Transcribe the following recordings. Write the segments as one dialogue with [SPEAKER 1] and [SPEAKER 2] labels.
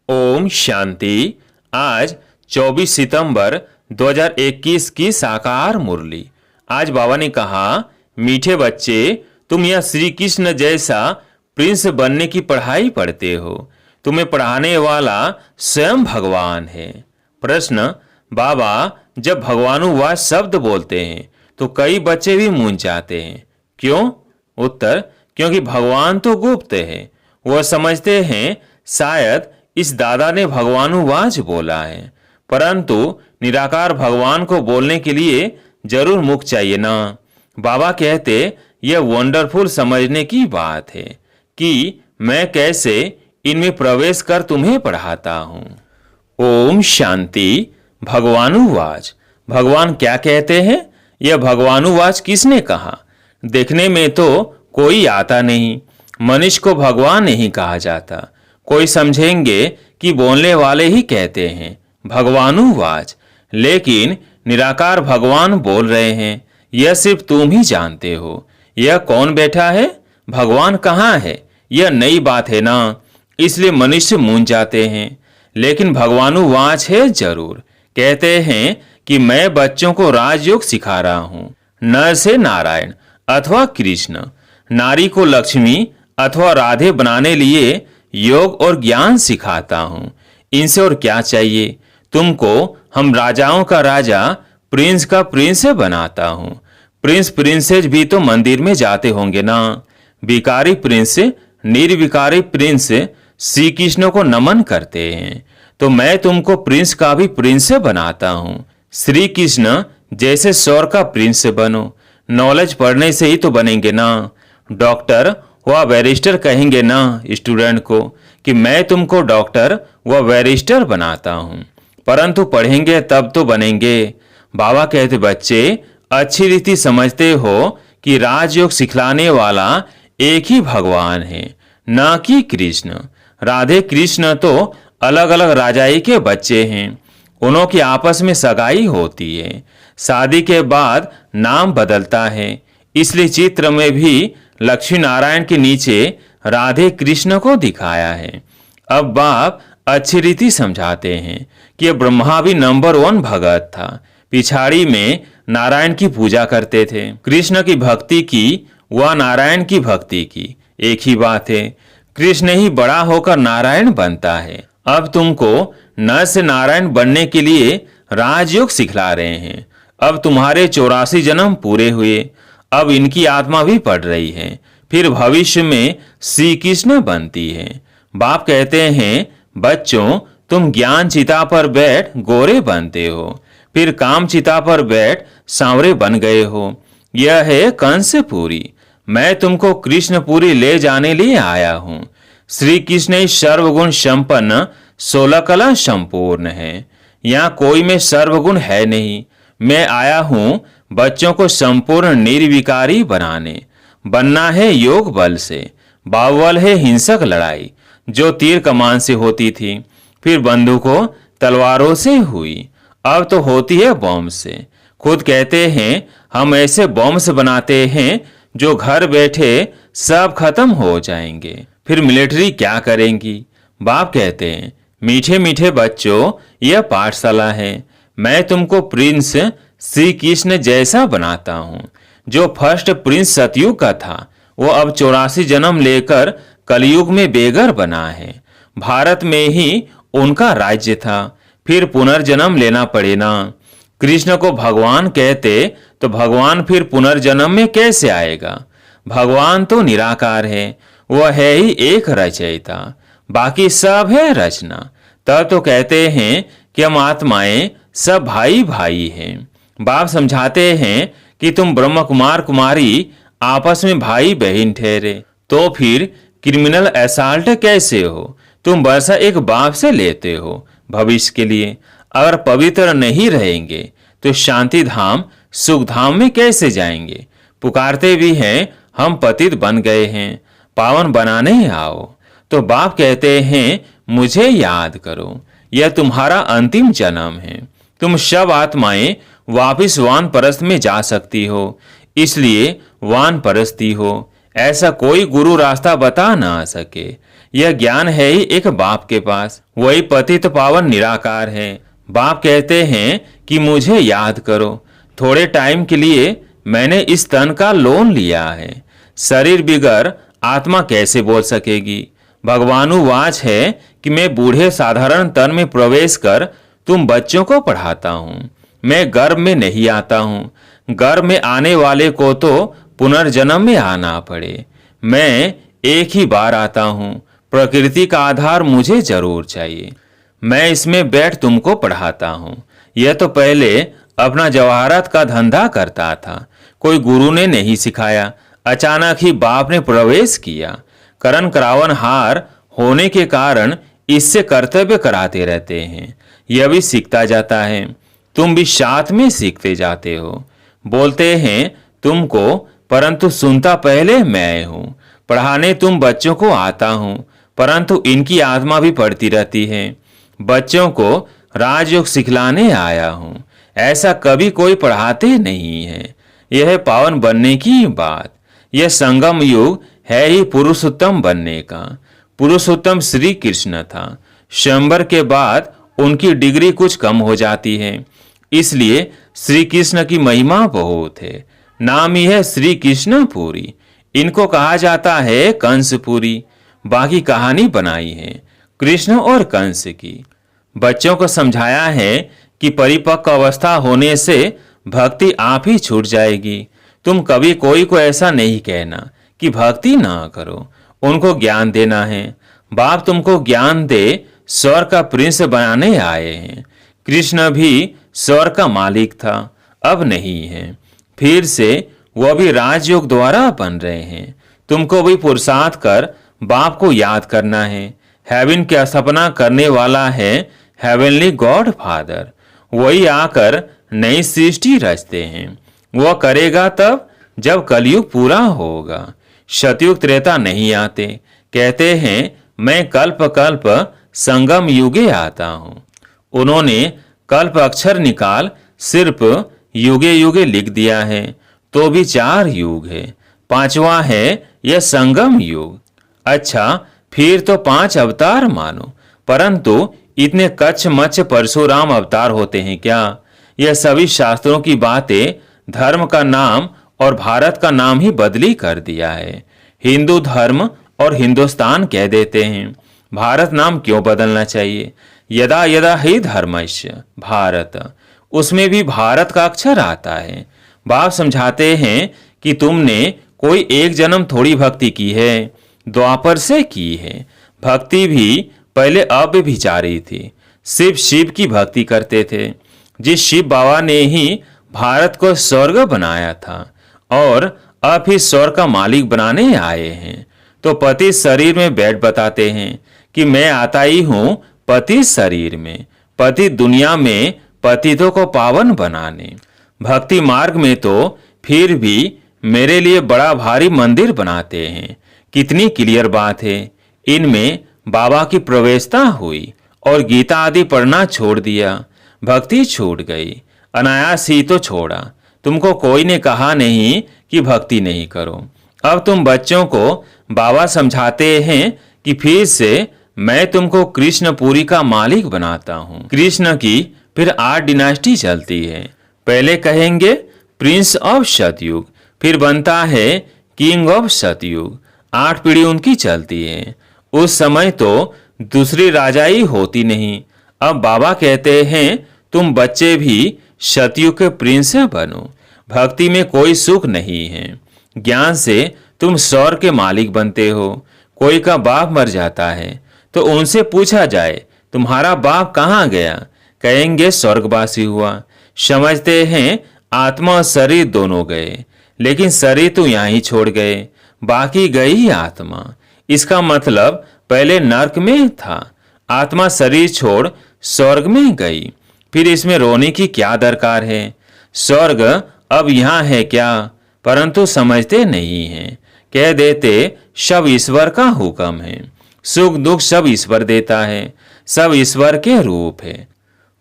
[SPEAKER 1] ओम शांति। आज 24 सितंबर 2021 की साकार मुरली। आज बाबा ने कहा, मीठे बच्चे, तुम यह श्री कृष्ण जैसा प्रिंस बनने की पढ़ाई पढ़ते हो। तुम्हें पढ़ाने वाला स्वयं भगवान है। प्रश्न, बाबा जब भगवानुवाच शब्द बोलते हैं तो कई बच्चे भी मूंझ जाते हैं, क्यों? उत्तर, क्योंकि भगवान तो गुप्त है। वह समझते हैं शायद इस दादा ने भगवानुवाच बोला है, परंतु निराकार भगवान को बोलने के लिए जरूर मुख चाहिए ना। बाबा कहते, यह वंडरफुल समझने की बात है कि मैं कैसे इनमें प्रवेश कर तुम्हें पढ़ाता हूँ। ओम शांति। भगवानुवाच, भगवान क्या कहते हैं? यह भगवानुवाच किसने कहा? देखने में तो कोई आता नहीं। मनुष्य को भगवान नहीं कहा जाता। कोई समझेंगे कि बोलने वाले ही कहते हैं भगवानुवाच, लेकिन निराकार भगवान बोल रहे हैं। यह सिर्फ तुम ही जानते हो। यह कौन बैठा है, भगवान कहाँ है, यह नई बात है ना, इसलिए मनुष्य मूंझ जाते हैं। लेकिन भगवानुवाच है जरूर। कहते हैं कि मैं बच्चों को राजयोग सिखा रहा हूँ। नर से नारायण अथवा कृष्ण, नारी को लक्ष्मी अथवा राधे बनाने लिए योग और ज्ञान सिखाता हूँ। इनसे और क्या चाहिए? तुमको हम राजाओं का राजा, प्रिंस का प्रिंस बनाता हूँ। प्रिंस प्रिंसेस भी तो मंदिर में जाते होंगे ना। विकारी प्रिंस, निर्विकारी प्रिंस श्री कृष्ण को नमन करते हैं, तो मैं तुमको प्रिंस का भी प्रिंस बनाता हूँ। श्री कृष्ण जैसे स्वर का प्रिंस बनो। नॉलेज पढ़ने से ही तो बनेंगे ना। डॉक्टर व बैरिस्टर कहेंगे ना स्टूडेंट को कि मैं तुमको डॉक्टर व बैरिस्टर बनाता हूँ, परंतु पढ़ेंगे तब तो बनेंगे। बाबा कहते, बच्चे अच्छी रीति समझते हो कि राजयोग सिखलाने वाला एक ही भगवान है, न कि कृष्ण। राधे कृष्ण तो अलग अलग राजाई के बच्चे हैं। उन्हों की आपस में सगाई होती है। शादी के बाद नाम बदलता है। इसलिए चित्र में भी लक्ष्मी नारायण के नीचे राधे कृष्ण को दिखाया है। अब बाप अच्छी रीति समझाते हैं कि ब्रह्मा भी नंबर 1 भगत था। पिछाड़ी में नारायण की पूजा करते थे। कृष्ण की भक्ति की व नारायण की भक्ति की एक ही बात है। कृष्ण ही बड़ा होकर नारायण बनता है। अब तुमको नर से नारायण बनने के लिए राजयोग सिखला रहे हैं। अब तुम्हारे 84 जन्म पूरे हुए। अब इनकी आत्मा भी पढ़ रही है, फिर भविष्य में श्री कृष्ण बनती है। बाप कहते हैं, बच्चों तुम ज्ञान चिता पर बैठ गोरे बनते हो, फिर काम चिता पर बैठ सांवरे बन गए हो। यह है कंसपुरी। मैं तुमको कृष्णपुरी ले जाने लिए आया हूँ। श्री कृष्ण सर्वगुण संपन्न 16 कला संपूर्ण है। यहाँ कोई में सर्वगुण है नहीं। मैं आया हूँ बच्चों को संपूर्ण निर्विकारी बनना है योग बल से। बाहुबल है हिंसक लड़ाई जो तीर कमान से होती थी, फिर बंदूकों तलवारों से हुई, अब तो होती है बॉम्ब से। खुद कहते हैं हम ऐसे बॉम्ब्स बनाते हैं जो घर बैठे सब खत्म हो जाएंगे। फिर मिलिट्री क्या करेंगी? बाप कहते हैं, मीठे मीठे बच्चों, यह पाठशाला है। मैं तुमको प्रिंस श्री कृष्ण जैसा बनाता हूँ। जो फर्स्ट प्रिंस सतयुग का था, वो अब 84 जन्म लेकर कलयुग में बेगर बना है। भारत में ही उनका राज्य था, फिर पुनर्जन्म लेना पड़े ना। कृष्ण को भगवान कहते तो भगवान फिर पुनर्जन्म में कैसे आएगा? भगवान तो निराकार है। वह है ही एक रचयिता, बाकी सब है रचना। तब तो कहते हैं कि हम आत्माएं सब भाई भाई हैं। बाप समझाते हैं कि तुम ब्रह्म कुमार कुमारी आपस में भाई बहन ठहरे, तो फिर क्रिमिनल असॉल्ट कैसे हो? तुम वर्षा एक बाप से लेते हो भविष्य के लिए। अगर पवित्र नहीं रहेंगे तो शांति धाम सुख धाम में कैसे जाएंगे? पुकारते भी हैं हम पतित बन गए हैं, पावन बनाने आओ। तो बाप कहते हैं मुझे याद करो, यह तुम्हारा अंतिम जन्म है। तुम सब आत्माएं वापिस वानप्रस्थ में जा सकती हो, इसलिए वानप्रस्थी हो। ऐसा कोई गुरु रास्ता बता ना सके। यह ज्ञान है ही एक बाप के पास। वही पतित पावन निराकार है। बाप कहते हैं कि मुझे याद करो। थोड़े टाइम के लिए मैंने इस तन का लोन लिया है। शरीर बिगर आत्मा कैसे बोल सकेगी? भगवानुवाच है कि मैं बूढ़े साधारण तन में प्रवेश कर तुम बच्चों को पढ़ाता हूँ। मैं गर्भ में नहीं आता हूँ। गर्भ में आने वाले को तो पुनर्जन्म में आना पड़े। मैं एक ही बार आता हूँ। प्रकृति का आधार मुझे जरूर चाहिए। मैं इसमें बैठ तुमको पढ़ाता हूँ। यह तो पहले अपना जवाहरात का धंधा करता था। कोई गुरु ने नहीं सिखाया। अचानक ही बाप ने प्रवेश किया। करण करावन हार होने के कारण इससे कर्तव्य कराते रहते हैं। यह भी सीखता जाता है। तुम भी साथ में सीखते जाते हो। बोलते हैं तुमको, परंतु सुनता पहले मैं हूँ। पढ़ाने तुम बच्चों को आता हूँ, परंतु इनकी आत्मा भी पढ़ती रहती है। बच्चों को राजयोग सिखलाने आया हूँ। ऐसा कभी कोई पढ़ाते नहीं है। यह है पावन बनने की बात। यह संगम युग है ही पुरुषोत्तम बनने का। पुरुषोत्तम श्री कृष्ण था। स्वयंवर के बाद उनकी डिग्री कुछ कम हो जाती है, इसलिए श्री कृष्ण की महिमा बहुत है। नाम ही है श्री कृष्ण पुरी। इनको कहा जाता है कंसपुरी। बाकी कहानी बनाई है कृष्ण और कंस की। बच्चों को समझाया है कि परिपक्व अवस्था होने से भक्ति आप ही छूट जाएगी। तुम कभी कोई को ऐसा नहीं कहना कि भक्ति ना करो। उनको ज्ञान देना है। बाप तुमको ज्ञान दे स्वर्ग का प्रिंस बनाने आए हैं। कृष्ण भी स्वर्ग का मालिक था, अब नहीं है। फिर से वह भी राजयोग द्वारा बन रहे हैं। तुमको भी पुरुषार्थ कर बाप को याद करना है। हेवन का सपना करने वाला है हेवनली गॉड फादर। वही आकर नई सृष्टि रचते हैं। वह करेगा तब जब कलयुग पूरा होगा। सतयुग त्रेता नहीं आते। कहते हैं मैं कल्प कल्प संगम युगे आता हूँ। उन्होंने कल्प अक्षर निकाल सिर्फ युगे युगे लिख दिया है, तो भी 4 युग है। 5वां है यह संगम युग। अच्छा, फिर तो 5 अवतार मानो, परंतु इतने कच्छ मच्छ परशुराम अवतार होते हैं क्या? यह सभी शास्त्रों की बातें धर्म का नाम और भारत का नाम ही बदली कर दिया है। हिंदू धर्म और हिंदुस्तान कह देते हैं। भारत नाम क्यों बदलना चाहिए? यदा यदा ही धर्मस्य भारत, उसमें भी भारत का अक्षर आता है। बाप समझाते हैं कि तुमने कोई एक जन्म थोड़ी भक्ति की है, द्वापर से की है। भक्ति भी पहले अव्यभिचारी थी। शिव शिव की भक्ति करते थे। जिस शिव बाबा ने ही भारत को स्वर्ग बनाया था और अब ही स्वर्ग का मालिक बनाने आए हैं, तो पति शरीर में बैठ बताते हैं कि मैं आता ही हूँ पति शरीर में, पति दुनिया में पतितों को पावन बनाने। भक्ति मार्ग में तो फिर भी मेरे लिए बड़ा भारी मंदिर बनाते हैं। कितनी क्लियर बात है। इनमें बाबा की प्रवेशता हुई और गीता आदि पढ़ना छोड़ दिया। भक्ति छूट गई। अनायास ही तो छोड़ा। तुमको कोई ने कहा नहीं कि भक्ति नहीं करो। अब तुम बच्चों को बाबा समझाते हैं कि फिर से मैं तुमको कृष्णपुरी का मालिक बनाता हूँ। कृष्ण की फिर 8 डिनास्टी चलती है। पहले कहेंगे प्रिंस ऑफ सतयुग, फिर बनता है किंग ऑफ सतयुग। 8 पीढ़ी उनकी चलती है। उस समय तो दूसरी राजाई होती नहीं। अब बाबा कहते हैं तुम बच्चे भी सतयुग के प्रिंस बनो। भक्ति में कोई सुख नहीं है। ज्ञान से तुम स्वर्ग के मालिक बनते हो। कोई का बाप मर जाता है तो उनसे पूछा जाए तुम्हारा बाप कहाँ गया? कहेंगे स्वर्गवासी हुआ। समझते हैं आत्मा और शरीर दोनों गए, लेकिन शरीर तो यहाँ ही छोड़ गए, बाकी गई आत्मा। इसका मतलब पहले नरक में था, आत्मा शरीर छोड़ स्वर्ग में गई। फिर इसमें रोने की क्या दरकार है? स्वर्ग अब यहाँ है क्या? परंतु समझते नहीं हैं। कह देते सब ईश्वर का हुक्म है। सुख दुख सब ईश्वर देता है, सब ईश्वर के रूप है।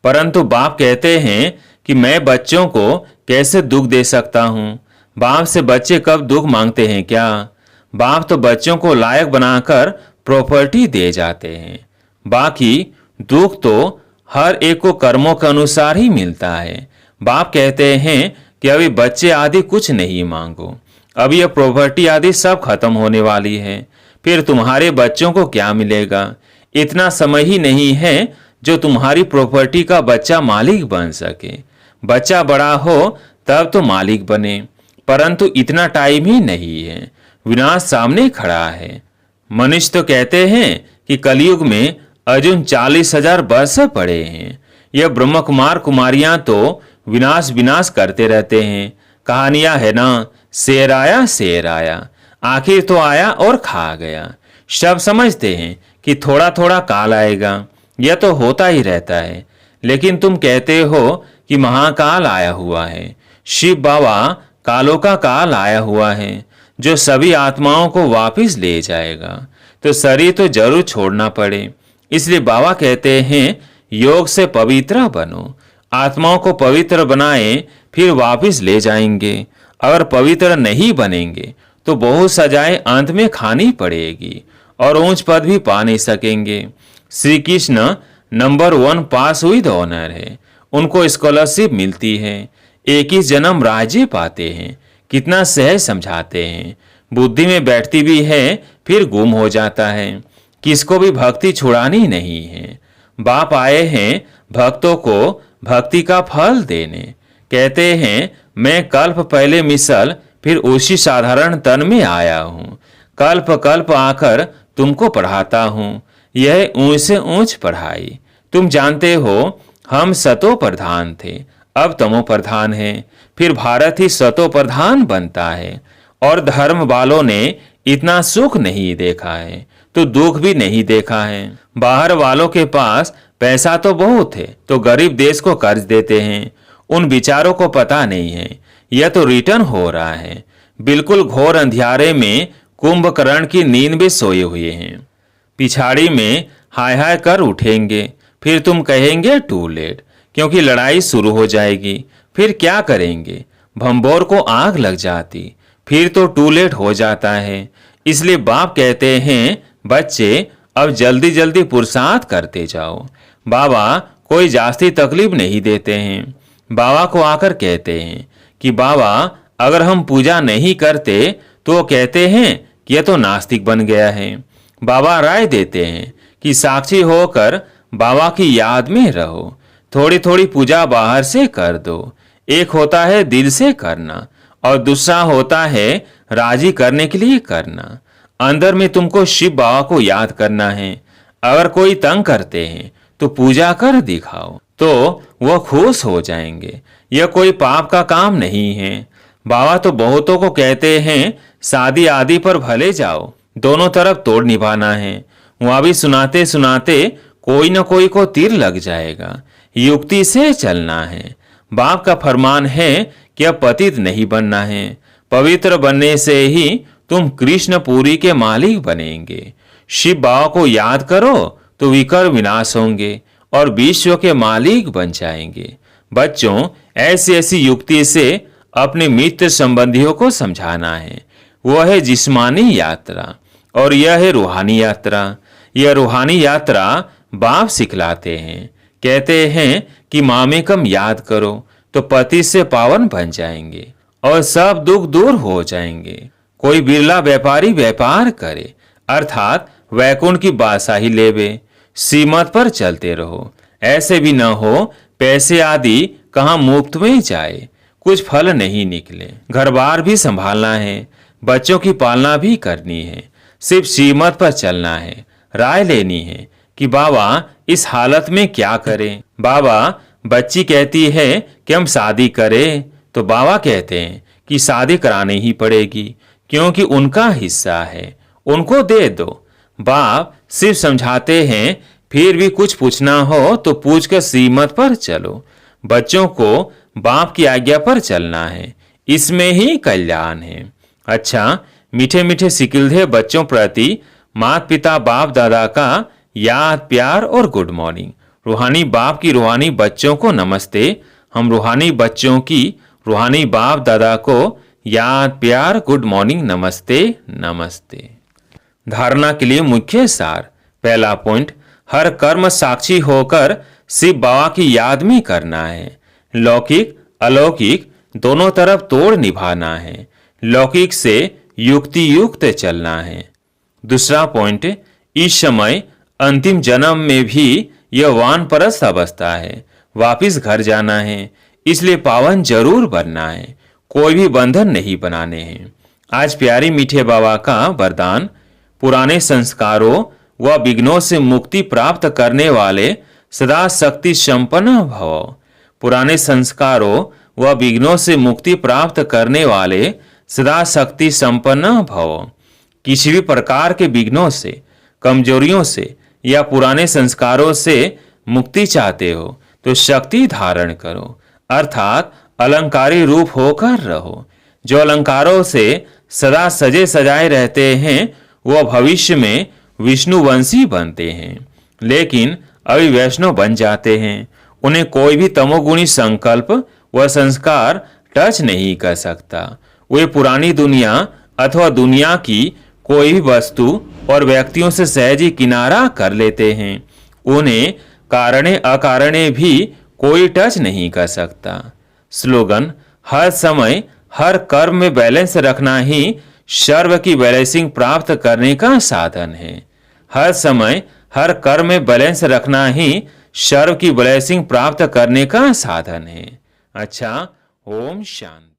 [SPEAKER 1] परंतु बाप कहते हैं कि मैं बच्चों को कैसे दुख दे सकता हूँ? बाप से बच्चे कब दुख मांगते हैं क्या? बाप तो बच्चों को लायक बनाकर प्रॉपर्टी दे जाते हैं। बाकी दुख तो हर एक को कर्मों के अनुसार ही मिलता है। बाप कहते हैं कि अभी बच्चे आदि कुछ नहीं मांगो, अब यह प्रॉपर्टी आदि सब खत्म होने वाली है, फिर तुम्हारे बच्चों को क्या मिलेगा? इतना समय ही नहीं है जो तुम्हारी प्रॉपर्टी का बच्चा मालिक बन सके। बच्चा बड़ा हो तब तो मालिक बने, परंतु इतना टाइम ही नहीं है, विनाश सामने खड़ा है। मनुष्य तो कहते हैं कि कलयुग में अर्जुन 40,000 वर्ष पड़े हैं। यह ब्रह्म कुमार कुमारियां तो विनाश विनाश करते रहते हैं। कहानियां है ना, शेर आया, आखिर तो आया और खा गया। सब समझते हैं कि थोड़ा थोड़ा काल आएगा, यह तो होता ही रहता है, लेकिन तुम कहते हो कि महाकाल आया हुआ है। शिव बाबा कालों का काल आया हुआ है जो सभी आत्माओं को वापस ले जाएगा, तो शरीर तो जरूर छोड़ना पड़े। इसलिए बाबा कहते हैं योग से पवित्र बनो, आत्माओं को पवित्र बनाए फिर वापस ले जाएंगे। अगर पवित्र नहीं बनेंगे तो बहुत सजाएं अंत में खानी पड़ेगी और ऊंच पद भी पा नहीं सकेंगे। Shri Krishna number 1 pass with honour है, उनको स्कॉलरशिप मिलती है, 21 जन्म राज्य पाते हैं। कितना सहज समझाते हैं, बुद्धि में बैठती भी है फिर गुम हो जाता है। किसको भी भक्ति छुड़ानी नहीं है। बाप आए हैं भक्तों को भक्ति का फल देने। कहते हैं मैं कल्प पहले मिसल फिर उसी साधारण तन में आया हूँ, कल्प कल्प आकर तुमको पढ़ाता हूँ, यह ऊंच से ऊंच पढ़ाई। तुम जानते हो हम सतो प्रधान थे, अब तमो प्रधान है, फिर भारत ही सतो प्रधान बनता है। और धर्म वालों ने इतना सुख नहीं देखा है तो दुख भी नहीं देखा है। बाहर वालों के पास पैसा तो बहुत है तो गरीब देश को कर्ज देते हैं, उन विचारों को पता नहीं है यह तो रिटर्न हो रहा है। बिल्कुल घोर अंधियारे में कुंभकर्ण की नींद में सोए हुए हैं। पिछाड़ी में हाय हाय कर उठेंगे, फिर तुम कहेंगे टू लेट, क्योंकि लड़ाई शुरू हो जाएगी। फिर क्या करेंगे? भंबोर को आग लग जाती, फिर तो टू लेट हो जाता है। इसलिए बाप कहते हैं बच्चे अब जल्दी जल्दी पुरुषार्थ करते जाओ। बाबा कोई जास्ती तकलीफ नहीं देते हैं। बाबा को आकर कहते हैं कि बाबा अगर हम पूजा नहीं करते तो वो कहते हैं कि यह तो नास्तिक बन गया है। बाबा राय देते हैं कि साक्षी होकर बाबा की याद में रहो, थोड़ी थोड़ी पूजा बाहर से कर दो। एक होता है दिल से करना और दूसरा होता है राजी करने के लिए करना। अंदर में तुमको शिव बाबा को याद करना है। अगर कोई तंग करते हैं तो पूजा कर दिखाओ तो वह खुश हो जाएंगे। यह कोई पाप का काम नहीं है। बाबा तो बहुतों को कहते हैं शादी आदि पर भले जाओ, दोनों तरफ तोड़ निभाना है। वहां भी सुनाते सुनाते कोई न कोई को तीर लग जाएगा। युक्ति से चलना है। बाप का फरमान है कि अब पतित नहीं बनना है, पवित्र बनने से ही तुम कृष्णपुरी के मालिक बनेंगे। शिव बाबा को याद करो तो विकर विनाश होंगे और विश्व के मालिक बन जाएंगे। बच्चों ऐसी ऐसी युक्ति से अपने मित्र संबंधियों को समझाना है। वह है जिस्मानी यात्रा और यह है रूहानी यात्रा। यह रूहानी यात्रा बाप सिखलाते हैं। कहते हैं कि मामेकम याद करो तो पति से पावन बन जाएंगे और सब दुख दूर हो जाएंगे। कोई बिरला व्यापारी व्यापार करे अर्थात वैकुंठ की बादशाही लेवे, सीमत पर चलते रहो। ऐसे भी न हो पैसे आदि कहाँ मुफ्त में जाए, कुछ फल नहीं निकले। घर बार भी संभालना है, बच्चों की पालना भी करनी है, सिर्फ सीमत पर चलना है। राय लेनी है कि बाबा इस हालत में क्या करें। बाबा बच्ची कहती है कि हम शादी करें तो बाबा कहते हैं कि शादी करानी ही पड़ेगी क्योंकि उनका हिस्सा है, उनको दे दो। बाप सिर्फ समझाते हैं, फिर भी कुछ पूछना हो तो पूछकर सीमत पर चलो। बच्चों को बाप की आज्ञा पर चलना है, इसमें ही कल्याण है। अच्छा, मीठे मीठे सिकिलधे बच्चों प्रति माता पिता बाप दादा का याद प्यार और गुड मॉर्निंग। रूहानी बाप की रूहानी बच्चों को नमस्ते। हम रूहानी बच्चों की रूहानी बाप दादा को याद प्यार गुड मॉर्निंग नमस्ते नमस्ते। धारणा के लिए मुख्य सार। पहला पॉइंट, हर कर्म साक्षी होकर शिव बाबा की याद में करना है। लौकिक अलौकिक दोनों तरफ तोड़ निभाना है। लौकिक से युक्ति युक्त चलना है। दूसरा पॉइंट, इस समय अंतिम जन्म में भी यह वानप्रस्थ अवस्था है, वापिस घर जाना है, इसलिए पावन जरूर बनना है, कोई भी बंधन नहीं बनाने हैं। आज प्यारे मीठे बाबा का वरदान, पुराने संस्कारों व विघ्नों से मुक्ति प्राप्त करने वाले सदा शक्ति संपन्न भव। पुराने संस्कारों व विघ्नों से मुक्ति प्राप्त करने वाले सदा शक्ति संपन्न भव। किसी भी प्रकार के विघ्नों से, कमजोरियों से या पुराने संस्कारों से मुक्ति चाहते हो तो शक्ति धारण करो, अर्थात अलंकारी रूप होकर रहो। जो अलंकारों से सदा सजे सजाए रहते हैं वह भविष्य में विष्णुवंशी बनते हैं, लेकिन अभी वैष्णव बन जाते हैं। उन्हें कोई भी तमोगुणी संकल्प व संस्कार टच नहीं कर सकता। वे पुरानी दुनिया अथवा दुनिया की कोई भी वस्तु और व्यक्तियों से सहज ही किनारा कर लेते हैं। उन्हें कारणे अकारणे भी कोई टच नहीं कर सकता। स्लोगन, हर समय हर कर्म में बैलेंस रखना ही सर्व की बैलेंसिंग प्राप्त करने का साधन है। हर समय हर कर्म में बैलेंस रखना ही सर्व की ब्लेसिंग प्राप्त करने का साधन है। अच्छा, ओम शांति।